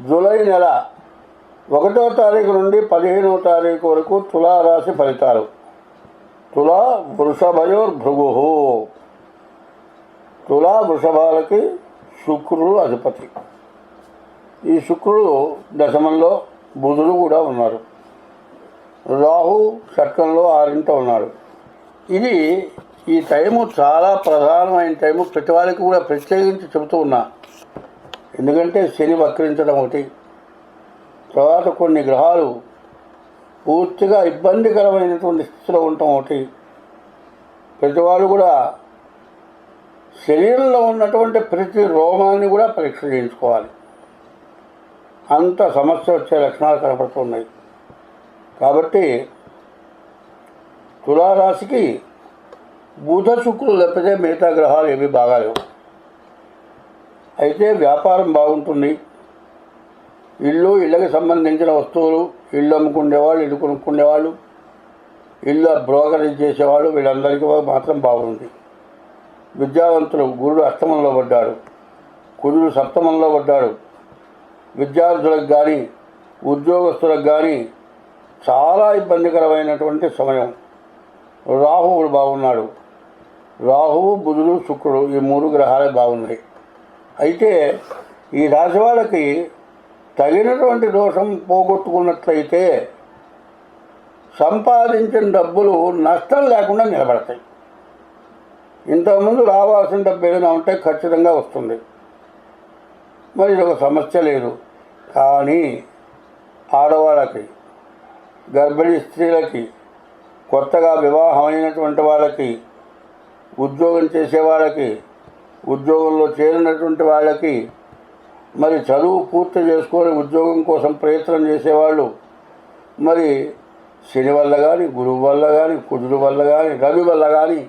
July నెల 1వ తారీఖు నుండి 15వ తారీఖు వరకు తులారాశి ఫలితాలు. తులా వృషభయోర్భృగు. తులా వృషభాలకి శుక్రుడు అధిపతి. ఈ శుక్రుడు దశమంలో, బుధుడు కూడా ఉన్నారు. రాహు షట్కంలో 6ంట ఉన్నాడు. ఇది ఈ టైము చాలా ప్రధానమైన టైము. ప్రతి వాళ్ళకి కూడా ప్రత్యేకించి చెబుతూ ఉన్నా. ఎందుకంటే శని వక్రించడం ఒకటి, తర్వాత కొన్ని గ్రహాలు పూర్తిగా ఇబ్బందికరమైనటువంటి స్థితిలో ఉండటం ఒకటి. ప్రతి వాళ్ళు కూడా శరీరంలో ఉన్నటువంటి ప్రతి రోగాన్ని కూడా పరీక్ష చేయించుకోవాలి. అంత సమస్య వచ్చే లక్షణాలు కనపడుతున్నాయి. కాబట్టి తులారాశికి బుధ శుక్రులు తప్పితే మిగతా గ్రహాలు ఏవి బాగాలేవు. అయితే వ్యాపారం బాగుంటుంది. ఇళ్ళకి సంబంధించిన వస్తువులు, ఇల్లు అమ్ముకునేవాళ్ళు, ఇల్లు కొనుక్కునేవాళ్ళు, ఇల్లు బ్రోకరేజ్ చేసేవాళ్ళు, వీళ్ళందరికీ మాత్రం బాగుంది. విద్యావంతులు, గురుడు అష్టమంలో పడ్డాడు, కుజుడు సప్తమంలో పడ్డాడు. విద్యార్థులకు కానీ ఉద్యోగస్తులకు కానీ చాలా ఇబ్బందికరమైనటువంటి సమయం. రాహువుడు బాగున్నాడు. రాహువు, బుధుడు, శుక్రుడు ఈ 3 గ్రహాలే బాగున్నాయి. అయితే ఈ రాశి వాళ్ళకి తగినటువంటి దోషం పోగొట్టుకున్నట్లయితే సంపాదించిన డబ్బులు నష్టం లేకుండా నిలబడతాయి. ఇంతకుముందు రావాల్సిన డబ్బు ఏదైనా ఉంటే ఖచ్చితంగా వస్తుంది. మరి ఇది ఒక సమస్య లేదు. కానీ ఆడవాళ్ళకి, గర్భిణీ స్త్రీలకి, కొత్తగా వివాహమైనటువంటి వాళ్ళకి, ఉద్యోగం చేసే వాళ్ళకి, ఉద్యోగంలో చేరినటువంటి వాళ్ళకి, మరి చదువు పూర్తి చేసుకొని ఉద్యోగం కోసం ప్రయత్నం చేసేవాళ్ళు, మరి శని వల్ల కానీ, గురువు వల్ల కానీ, కుజుడు వల్ల కానీ, రవి వల్ల కానీ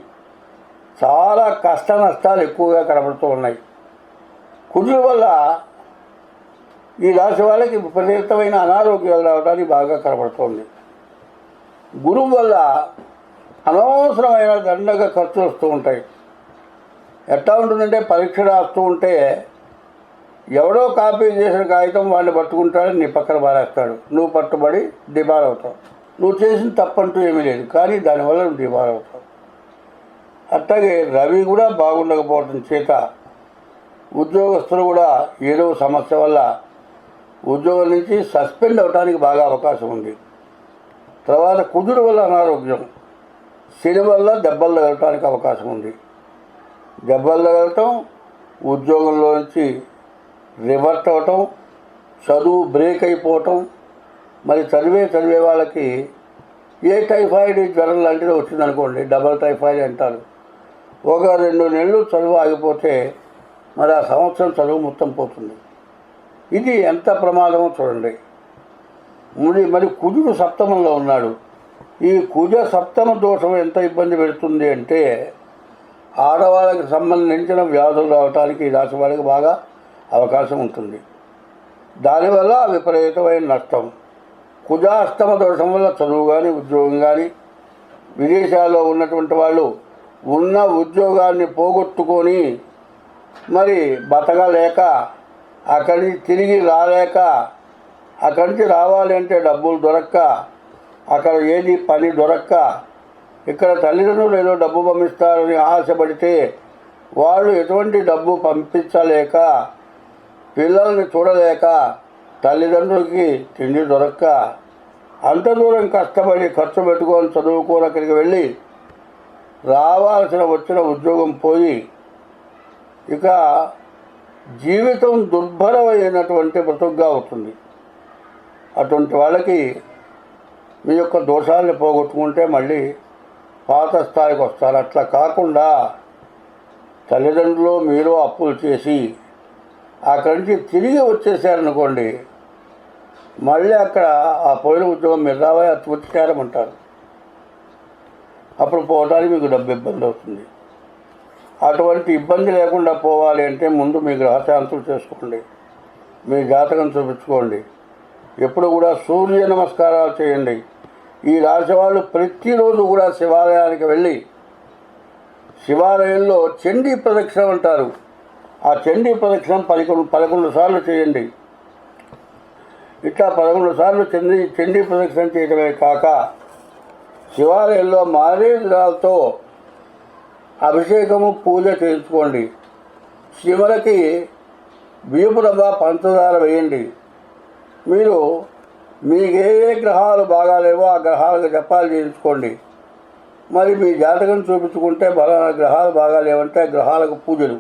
చాలా కష్ట నష్టాలు ఎక్కువగా కనబడుతూ ఉన్నాయి. కుజుడు వల్ల ఈ రాశి వాళ్ళకి విపరీతమైన అనారోగ్యాలు రావడానికి బాగా కనబడుతోంది. గురువు వల్ల అనవసరమైన దండగా ఖర్చులు వస్తూ ఉంటాయి. ఎట్లా ఉంటుందంటే పరీక్ష రాస్తూ ఉంటే ఎవడో కాపీ చేసిన కాగితం వాడిని పట్టుకుంటాడు, నీ పక్కన బారేస్తాడు. నువ్వు పట్టుబడి డిబార్ అవుతావు. నువ్వు చేసిన తప్పంటూ ఏమీ లేదు, కానీ దానివల్ల నువ్వు డిబార్ అవుతావు. అట్లాగే రవి కూడా బాగుండకపోవడం చేత ఉద్యోగస్తులు కూడా ఏదో సమస్య వల్ల ఉద్యోగం నుంచి సస్పెండ్ అవడానికి బాగా అవకాశం ఉంది. తర్వాత కుజుడు వల్ల అనారోగ్యం, శని వల్ల దెబ్బలు తగలటానికి అవకాశం ఉంది. దెబ్బలు తగలటం, ఉద్యోగంలో నుంచి రివర్ట్ అవ్వటం, చదువు బ్రేక్ అయిపోవటం. మరి చదివే వాళ్ళకి ఏ టైఫాయిడ్ జ్వరం లాంటిది వచ్చిందనుకోండి, డబల్ టైఫాయిడ్ అంటారు. 1-2 నెలలు చదువు ఆగిపోతే మరి ఆ సంవత్సరం చదువు మొత్తం పోతుంది. ఇది ఎంత ప్రమాదమో చూడండి. మరి కుజుడు సప్తమంలో ఉన్నాడు. ఈ కుజ సప్తమ దోషం ఎంత ఇబ్బంది పెడుతుంది అంటే ఆడవాళ్ళకి సంబంధించిన వ్యాధులు రావడానికి ఈ రాశి వాళ్ళకి బాగా అవకాశం ఉంటుంది. దానివల్ల విపరీతమైన నష్టం. కుజాష్టమ దోషం వల్ల చదువు కానీ, ఉద్యోగం కానీ, విదేశాల్లో ఉన్నటువంటి వాళ్ళు ఉన్న ఉద్యోగాన్ని పోగొట్టుకొని మరి బతకలేక, అక్కడి నుంచి తిరిగి రాలేక, అక్కడి నుంచి రావాలి అంటే డబ్బులు దొరక్క, అక్కడ ఏది పని దొరక్క, ఇక్కడ తల్లిదండ్రులు ఏదో డబ్బు పంపిస్తారని ఆశపడితే వాళ్ళు ఎటువంటి డబ్బు పంపించలేక, పిల్లల్ని చూడలేక, తల్లిదండ్రులకి తిండి దొరక్క, అంత దూరం కష్టపడి ఖర్చు పెట్టుకొని చదువుకొని అక్కడికి వెళ్ళి వచ్చిన ఉద్యోగం పోయి ఇక జీవితం దుర్భరమైనటువంటి బ్రతుకుగా అవుతుంది. అటువంటి వాళ్ళకి మీ యొక్క దోషాలను పోగొట్టుకుంటే మళ్ళీ పాత స్థాయికి వస్తారు. అట్లా కాకుండా తల్లిదండ్రులు మీరు అప్పులు చేసి అక్కడి నుంచి తిరిగి వచ్చేసారనుకోండి, మళ్ళీ అక్కడ ఆ పోయిన ఉద్యోగం మీరు రావాలి, అది వచ్చారమంటారు. అప్పుడు పోవడానికి మీకు డబ్బు ఇబ్బంది అవుతుంది. అటువంటి ఇబ్బంది లేకుండా పోవాలి అంటే ముందు మీ గ్రహశాంతులు చేసుకోండి, మీ జాతకం చూపించుకోండి. ఎప్పుడు కూడా సూర్య నమస్కారాలు చేయండి. ఈ రాశి వాళ్ళు ప్రతిరోజు కూడా శివాలయానికి వెళ్ళి శివాలయంలో చండీ ప్రదక్షిణ అంటారు. ఆ చండీ ప్రదక్షిణం 11 సార్లు చేయండి. ఇట్లా 11 సార్లు చండీ ప్రదక్షిణ చేయడమే కాక శివాలయంలో మారేడురాలతో అభిషేకము పూజ చేయించుకోండి. శివులకి బియ్యపు రవ్వ పంచదార వేయండి. మీరు మీకు ఏ గ్రహాలు బాగాలేవో ఆ గ్రహాలకు జపాలు చేయించుకోండి. మరి మీ జాతకం చూపించుకుంటే బలానా గ్రహాలు బాగాలేవంటే గ్రహాలకు పూజలు.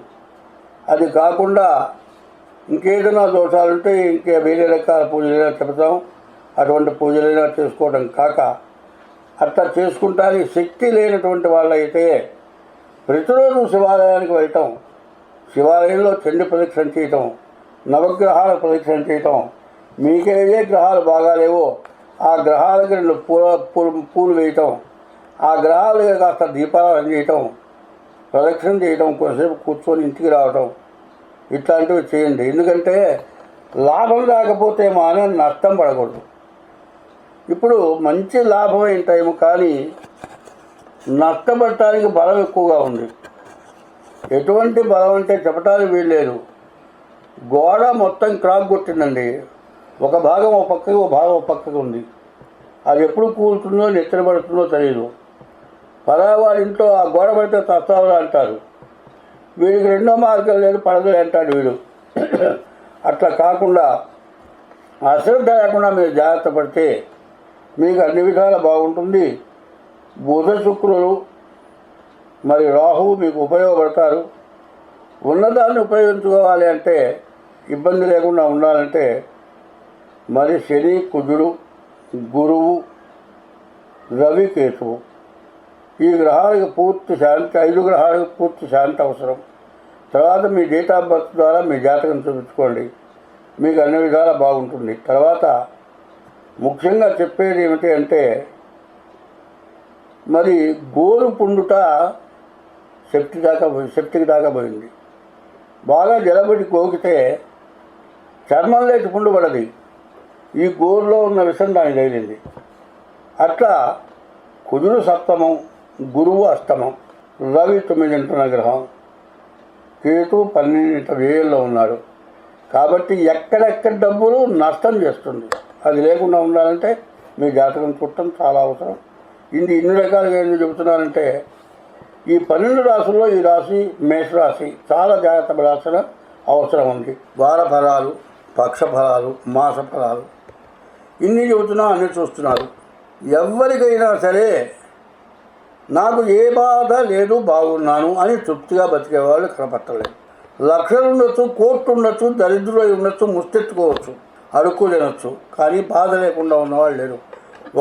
అది కాకుండా ఇంకేదైనా దోషాలుంటే ఇంకే వేరే రకాల పూజలైనా చెబుతాం. అటువంటి పూజలైనా చేసుకోవడం కాక అట్లా చేసుకుంటానికి శక్తి లేనటువంటి వాళ్ళైతే ప్రతిరోజు శివాలయానికి వెళ్ళటం, శివాలయంలో చండీ ప్రదక్షిణ చేయటం, నవగ్రహాల ప్రదక్షిణ చేయటం, మీకే ఏ గ్రహాలు బాగాలేవో ఆ గ్రహాలకి 2 పూలు వేయటం, ఆ గ్రహాలకి కాస్త దీపారాధన చేయటం, ప్రదక్షిణ చేయటం, కొంతసేపు కూర్చొని ఇంటికి రావటం, ఇట్లాంటివి చేయండి. ఎందుకంటే లాభం రాకపోతే మాత్రం నష్టం పడకూడదు. ఇప్పుడు మంచి లాభమైన టైం కానీ నష్టపడటానికి బలం ఎక్కువగా ఉంది. ఎటువంటి బలం అంటే చెప్పడానికి వీల్లేదు. గోడ మొత్తం క్రాక్ కొట్టిందండి. ఒక భాగం ఒక పక్కకి, ఒక భాగం ఒక పక్కకి ఉంది. అది ఎప్పుడు కూలుతుందో నెత్తన పడుతుందో తెలియదు. పరావాడి ఇంట్లో ఆ గోడ పడితే తస్తావరా అంటారు. వీడికి రెండో మార్గం లేదు, పడదు అంటాడు వీడు. అట్లా కాకుండా అశ్రద్ధ లేకుండా మీరు జాగ్రత్త పడితే మీకు అన్ని విధాలా బాగుంటుంది. బుధ శుక్రులు మరి రాహువు మీకు ఉపయోగపడతారు. ఉన్నదాన్ని ఉపయోగించుకోవాలి అంటే, ఇబ్బంది లేకుండా ఉండాలంటే మరి శని, కుజుడు, గురువు, రవి, కేతువు ఈ గ్రహాలకు పూర్తి శాంతి, 5 గ్రహాలకు పూర్తి శాంతి అవసరం. తర్వాత మీ డేట్ ఆఫ్ బర్త్ ద్వారా మీ జాతకం చూపించుకోండి, మీకు అన్ని విధాలా బాగుంటుంది. తర్వాత ముఖ్యంగా చెప్పేది ఏమిటి అంటే, మరి గోరు పుండుట సెప్టిక్ దాకా పోయింది. బాగా జలబడి గోకితే చర్మంలోకి పుండు పడది. ఈ గోరులో ఉన్న విషం దానికి తగిలింది. అట్లా కుజుడు సప్తమం, గురువు అష్టమం, రవి 9వ గ్రహం, కేతు 12వ వ్యయంలో ఉన్నాడు. కాబట్టి ఎక్కడెక్కడ డబ్బులు నష్టం చేస్తుంది. అది లేకుండా ఉండాలంటే మీ జాతకం చూడటం చాలా అవసరం. ఇన్ని రకాలుగా ఎందుకు చెబుతున్నానంటే, ఈ 12 రాశుల్లో ఈ రాశి మేషరాశి చాలా జాగ్రత్త పడాల్సిన అవసరం ఉంది. వార ఫలాలు, పక్ష ఫలాలు, మాస ఫలాలు ఇన్ని చెబుతున్నా అన్నీ చూస్తున్నారు. ఎవరికైనా సరే నాకు ఏ బాధ లేదు, బాగున్నాను అని తృప్తిగా బతికేవాళ్ళు కనపట్టలేదు. లక్షలు ఉండొచ్చు, కోట్లు ఉండొచ్చు, దరిద్రులై ఉండొచ్చు, ముస్తెత్తుకోవచ్చు, అడుక్కు తినొచ్చు, కానీ బాధ లేకుండా ఉన్నవాళ్ళు లేరు.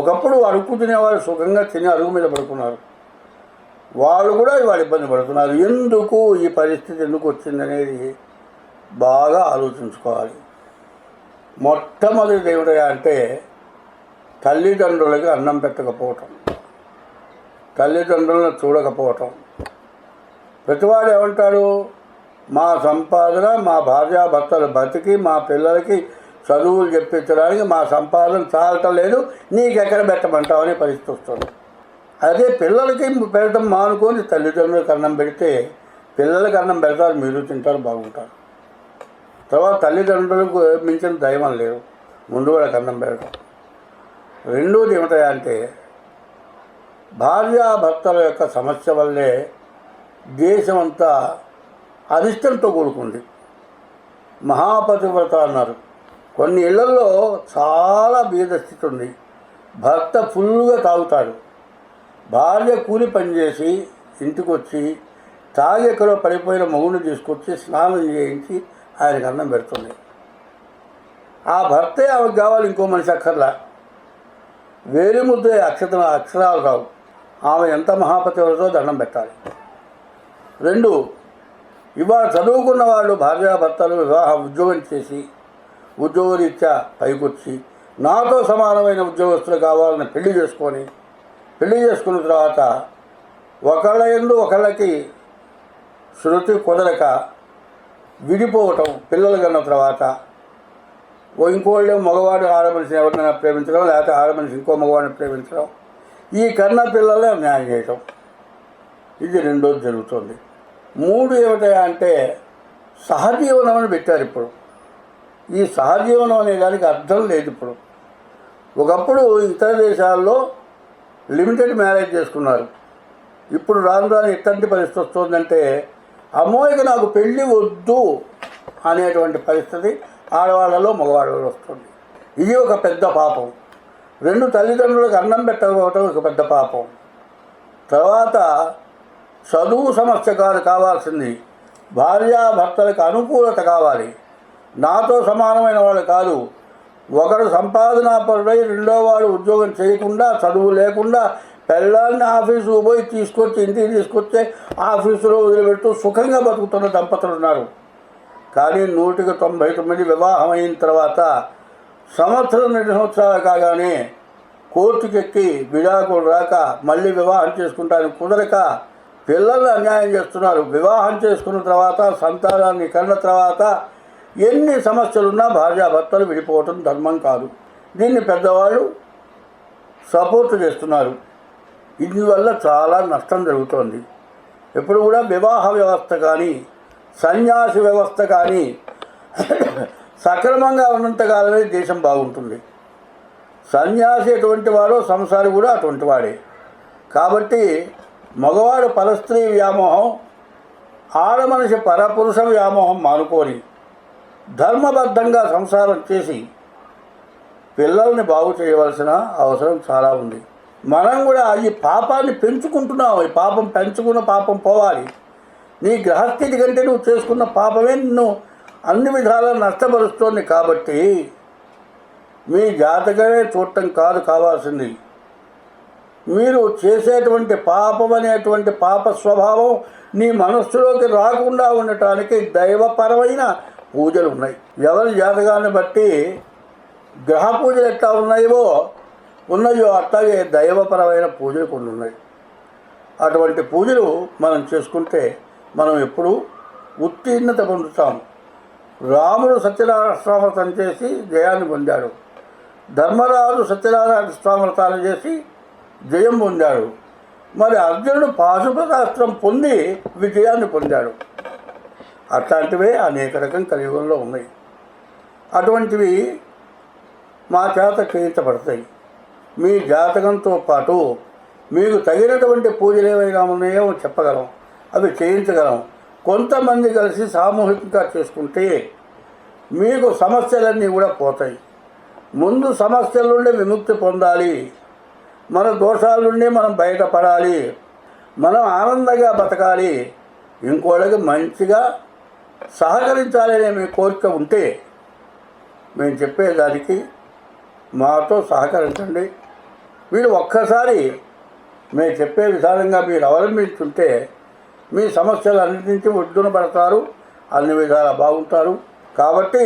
ఒకప్పుడు అడుక్కు తినేవాళ్ళు సుఖంగా తిని అడుగు మీద పడుకున్నారు. వాళ్ళు కూడా ఇవాళ ఇబ్బంది పడుతున్నారు. ఎందుకు ఈ పరిస్థితి ఎందుకు వచ్చిందనేది బాగా ఆలోచించుకోవాలి. మొట్టమొదటి ఏమిటా అంటే తల్లిదండ్రులకి అన్నం పెట్టకపోవటం, తల్లిదండ్రులను చూడకపోవటం. ప్రతివాడు ఏమంటాడు, మా సంపాదన, మా భార్యాభర్తలు బతికి మా పిల్లలకి చదువులు చెప్పించడానికి మా సంపాదన చాలటం లేదు, నీకెక్కడ పెట్టమంటావు అనే పరిస్థితి వస్తుంది. అదే పిల్లలకి పెట్టడం మానుకొని తల్లిదండ్రులకు అన్నం పెడితే పిల్లలకి అన్నం పెడతారు, మీరు తింటారు, బాగుంటారు. తర్వాత తల్లిదండ్రులకు మించిన దైవం లేదు, ముందు వాళ్ళకి అన్నం పెడతాం. రెండోది ఏమిటా అంటే భార్యాభర్తల యొక్క సమస్య వల్లే దేశమంతా అరిష్టంతో కూడుకుంది. మహాపతివ్రత అన్నారు. కొన్ని ఇళ్లలో చాలా బీద స్థితి ఉంది. భర్త ఫుల్గా తాగుతాడు, భార్య కూలి పనిచేసి ఇంటికి వచ్చి తాగి ఎక్కడో పడిపోయిన మొగుడిని తీసుకొచ్చి స్నానం చేయించి ఆయనకు అన్నం పెడుతుంది. ఆ భర్తే ఆమెకు కావాలి, ఇంకో మనిషి అక్కర్లా. వేరే ముద్దే అక్షరాలు రావు. ఆమె ఎంత మహాపతివ్రతో దండం పెట్టాలి. 2, ఇవాళ చదువుకున్న వాళ్ళు భార్యాభర్తలు ఉద్యోగం చేసి ఉద్యోగరీత్యా పైకొచ్చి నాతో సమానమైన ఉద్యోగస్తులు కావాలని పెళ్లి చేసుకున్న తర్వాత ఒకళ్ళ యందు ఒకళ్ళకి శృతి కుదరక విడిపోవటం, పిల్లలు కన్న తర్వాత ఇంకోళ్ళు మగవాడు ఆడమనిషిని ఎవరినైనా ప్రేమించడం, లేకపోతే ఆడమనిషి ఇంకో మగవాడిని ప్రేమించడం, ఈ కన్న పిల్లలే న్యాయం చేయటం, ఇది రెండోది జరుగుతుంది. 3 ఏమిటా అంటే సహజీవనం అని పెట్టారు. ఇప్పుడు ఈ సహజీవనం అనే దానికి అర్థం లేదు ఇప్పుడు. ఒకప్పుడు ఇతర దేశాల్లో లిమిటెడ్ మ్యారేజ్ చేసుకున్నారు. ఇప్పుడు రాను రాను ఎట్లాంటి పరిస్థితి వస్తుందంటే, అమ్మోయికి నాకు పెళ్ళి వద్దు అనేటువంటి పరిస్థితి ఆడవాళ్ళలో మగవాళ్ళలో వస్తుంది. ఇది ఒక పెద్ద పాపం. 2 తల్లిదండ్రులకు అన్నం పెట్టకపోవటం ఒక పెద్ద పాపం. తర్వాత చదువు సమస్య కావాల్సింది, భార్యాభర్తలకు అనుకూలత కావాలి. నాతో సమానమైన వాళ్ళు కాదు. ఒకడు సంపాదనాపరుడై రెండో వాడు ఉద్యోగం చేయకుండా, చదువు లేకుండా, పిల్లల్ని ఆఫీసుకు పోయి తీసుకొచ్చి ఇంటికి తీసుకొచ్చే ఆఫీసులో వదిలిపెడుతూ సుఖంగా బతుకుతున్న దంపతులు ఉన్నారు. కానీ 199 వివాహం అయిన తర్వాత సంవత్సరం 2 సంవత్సరాలు కాగానే కోర్టుకెక్కి విడాకులు రాక మళ్ళీ వివాహం చేసుకుంటానికి కుదరక పిల్లల్ని అన్యాయం చేస్తున్నారు. వివాహం చేసుకున్న తర్వాత సంతానాన్ని కన్న తర్వాత ఎన్ని సమస్యలున్నా భార్యాభర్తలు విడిపోవటం ధర్మం కాదు. దీన్ని పెద్దవాళ్ళు సపోర్ట్ చేస్తున్నారు. ఇందువల్ల చాలా నష్టం జరుగుతోంది. ఎప్పుడు కూడా వివాహ వ్యవస్థ కానీ సన్యాసి వ్యవస్థ కానీ సక్రమంగా ఉన్నంతకాలమే దేశం బాగుంటుంది. సన్యాసి ఎటువంటి వాడో సంసారి కూడా అటువంటి వాడే. కాబట్టి మగవాడు పరస్త్రీ వ్యామోహం, ఆడమనిషి పరపురుష వ్యామోహం మానుకొని ధర్మబద్ధంగా సంసారం చేసి పిల్లల్ని బాగు చేయవలసిన అవసరం చాలా ఉంది. మనం కూడా ఈ పాపాన్ని పెంచుకుంటున్నాం. ఈ పాపం పెంచుకున్న పాపం పోవాలి. నీ గ్రహస్థితి కంటే నువ్వు చేసుకున్న పాపమే నిన్ను అన్ని విధాలా నష్టపరుస్తోంది. కాబట్టి మీ జాతకమే చూడటం కాదు కావాల్సింది, మీరు చేసేటువంటి పాపం అనేటువంటి పాప స్వభావం నీ మనస్సులోకి రాకుండా ఉండటానికి దైవపరమైన పూజలు ఉన్నాయి. ఎవరి జాతకాన్ని బట్టి గ్రహ పూజలు ఎట్లా ఉన్నాయో అట్లాగే దైవపరమైన పూజలు కొన్ని ఉన్నాయి. అటువంటి పూజలు మనం చేసుకుంటే మనం ఎప్పుడూ ఉత్తీర్ణత పొందుతాం. రాముడు సత్యనారాయణ స్వామి చేసి జయాన్ని పొందాడు. ధర్మరాజు సత్యనారాయణ స్వామి చేసి జయం పొందాడు. మరి అర్జునుడు పాశుపతాస్త్రం పొంది విజయాన్ని పొందాడు. అట్లాంటివే అనేక రకం కలియుగంలో ఉన్నాయి. అటువంటివి మా చేత చేయించబడతాయి. మీ జాతకంతో పాటు మీకు తగినటువంటి పూజలు ఏవైనా ఉన్నాయో చెప్పగలం, అవి చేయించగలం. కొంతమంది కలిసి సామూహికంగా చేసుకుంటే మీకు సమస్యలన్నీ కూడా పోతాయి. ముందు సమస్యల నుండి విముక్తి పొందాలి. మన దోషాల నుండి మనం బయటపడాలి. మనం ఆనందంగా బతకాలి. ఇంకోళ్ళకి మంచిగా సహకరించాలనే మీ కోరిక ఉంటే మేము చెప్పేదానికి మాతో సహకరించండి. మీరు ఒక్కసారి మేము చెప్పే విధానంగా మీరు అవలంబించుంటే మీ సమస్యలన్నిటి నుంచి ఒడ్డున పడతారు, అన్ని విధాలా బాగుంటారు. కాబట్టి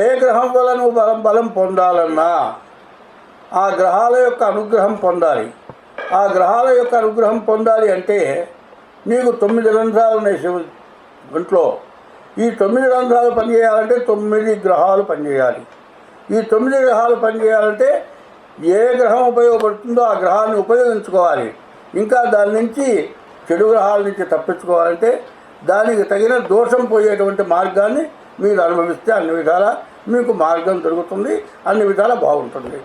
ఏ గ్రహం వల్ల నువ్వు బలం పొందాలన్నా ఆ గ్రహాల యొక్క అనుగ్రహం పొందాలి. ఆ గ్రహాల యొక్క అనుగ్రహం పొందాలి అంటే నీకు 9 రంధ్రాలు ఉన్నాయి శివ ఇంట్లో. ఈ 9 రంధ్రాలు పనిచేయాలంటే 9 గ్రహాలు పనిచేయాలి. ఈ 9 గ్రహాలు పనిచేయాలంటే ఏ గ్రహం ఉపయోగపడుతుందో ఆ గ్రహాన్ని ఉపయోగించుకోవాలి. ఇంకా దాని నుంచి చెడు గ్రహాల నుంచి తప్పించుకోవాలంటే దానికి తగిన దోషం పోయేటువంటి మార్గాన్ని మీరు అనుభవిస్తే అన్ని విధాలా మీకు మార్గం దొరుకుతుంది, అన్ని విధాలా బాగుంటుంది.